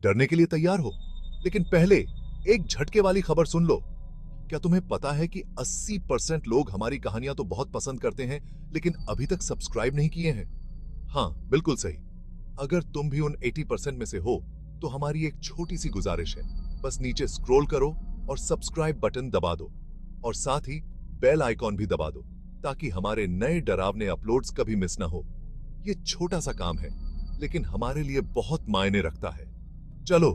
डरने के लिए तैयार हो, लेकिन पहले एक झटके वाली खबर सुन लो। क्या तुम्हें पता है कि 80% लोग हमारी कहानियां तो बहुत पसंद करते हैं, लेकिन अभी तक सब्सक्राइब नहीं किए हैं? हाँ, बिल्कुल सही। अगर तुम भी उन 80% में से हो, तो हमारी एक छोटी सी गुजारिश है। बस नीचे स्क्रॉल करो और सब्सक्राइब बटन दबा दो, और साथ ही बेल आइकॉन भी दबा दो, ताकि हमारे नए डरावने अपलोड्स कभी मिस ना हो। ये छोटा सा काम है, लेकिन हमारे लिए बहुत मायने रखता है। चलो,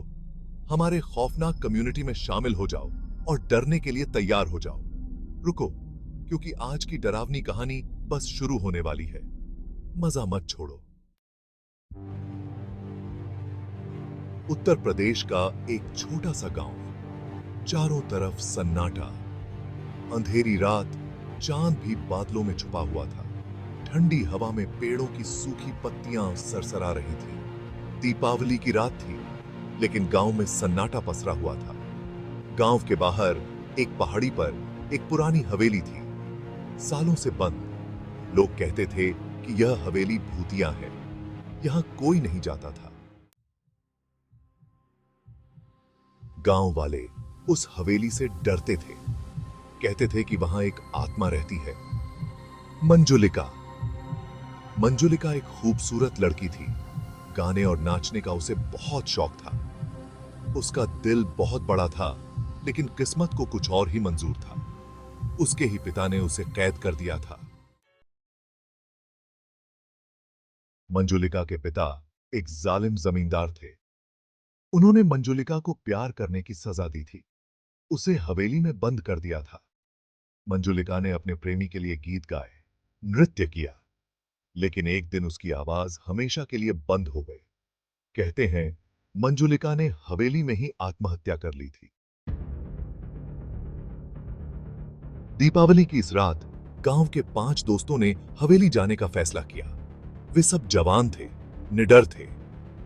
हमारे खौफनाक कम्युनिटी में शामिल हो जाओ और डरने के लिए तैयार हो जाओ। रुको, क्योंकि आज की डरावनी कहानी बस शुरू होने वाली है। मजा मत छोड़ो। उत्तर प्रदेश का एक छोटा सा गांव, चारों तरफ सन्नाटा, अंधेरी रात, चांद भी बादलों में छुपा हुआ था। ठंडी हवा में पेड़ों की सूखी पत्तियां सरसरा रही थी। दीपावली की रात थी, लेकिन गांव में सन्नाटा पसरा हुआ था। गांव के बाहर एक पहाड़ी पर एक पुरानी हवेली थी, सालों से बंद। लोग कहते थे कि यह हवेली भूतिया है, यहां कोई नहीं जाता था। गांव वाले उस हवेली से डरते थे। कहते थे कि वहां एक आत्मा रहती है, मंजुलिका। मंजुलिका एक खूबसूरत लड़की थी। गाने और नाचने का उसे बहुत शौक था। उसका दिल बहुत बड़ा था, लेकिन किस्मत को कुछ और ही मंजूर था। उसके ही पिता ने उसे कैद कर दिया था। मंजुलिका के पिता एक जालिम जमींदार थे। उन्होंने मंजुलिका को प्यार करने की सजा दी थी। उसे हवेली में बंद कर दिया था। मंजुलिका ने अपने प्रेमी के लिए गीत गाए, नृत्य किया, लेकिन एक दिन उसकी आवाज हमेशा के लिए बंद हो गई। कहते हैं मंजुलिका ने हवेली में ही आत्महत्या कर ली थी। दीपावली की इस रात गांव के 5 दोस्तों ने हवेली जाने का फैसला किया। वे सब जवान थे, निडर थे।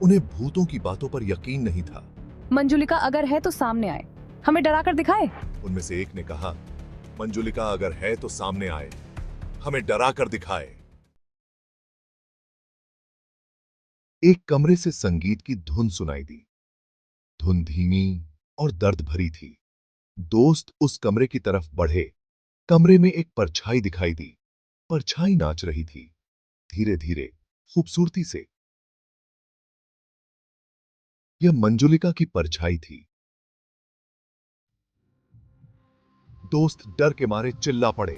उन्हें भूतों की बातों पर यकीन नहीं था। मंजुलिका अगर है तो सामने आए, हमें डरा कर दिखाए। उनमें से एक ने कहा, मंजुलिका अगर है तो सामने आए, हमें डरा कर दिखाए। एक कमरे से संगीत की धुन सुनाई दी। धुन धीमी और दर्द भरी थी। दोस्त उस कमरे की तरफ बढ़े। कमरे में एक परछाई दिखाई दी। परछाई नाच रही थी, धीरे धीरे, खूबसूरती से। यह मंजुलिका की परछाई थी। दोस्त डर के मारे चिल्ला पड़े।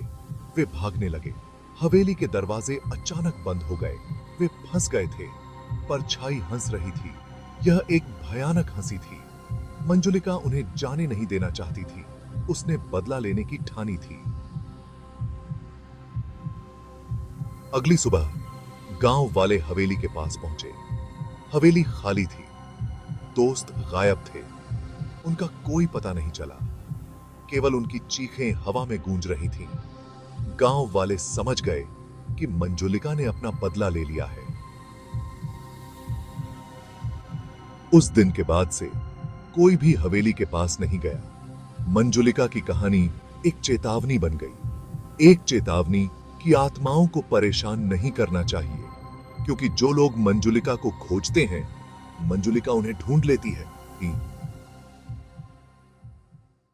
वे भागने लगे। हवेली के दरवाजे अचानक बंद हो गए। वे फंस गए थे। परछाई हंस रही थी। यह एक भयानक हंसी थी। मंजुलिका उन्हें जाने नहीं देना चाहती थी। उसने बदला लेने की ठानी थी। अगली सुबह गांव वाले हवेली के पास पहुंचे। हवेली खाली थी। दोस्त गायब थे। उनका कोई पता नहीं चला। केवल उनकी चीखें हवा में गूंज रही थीं। गांव वाले समझ गए कि मंजुलिका ने अपना बदला ले लिया है। उस दिन के बाद से कोई भी हवेली के पास नहीं गया। मंजुलिका की कहानी एक चेतावनी बन गई। एक चेतावनी कि आत्माओं को परेशान नहीं करना चाहिए, क्योंकि जो लोग मंजुलिका को खोजते हैं, मंजुलिका उन्हें ढूंढ लेती है।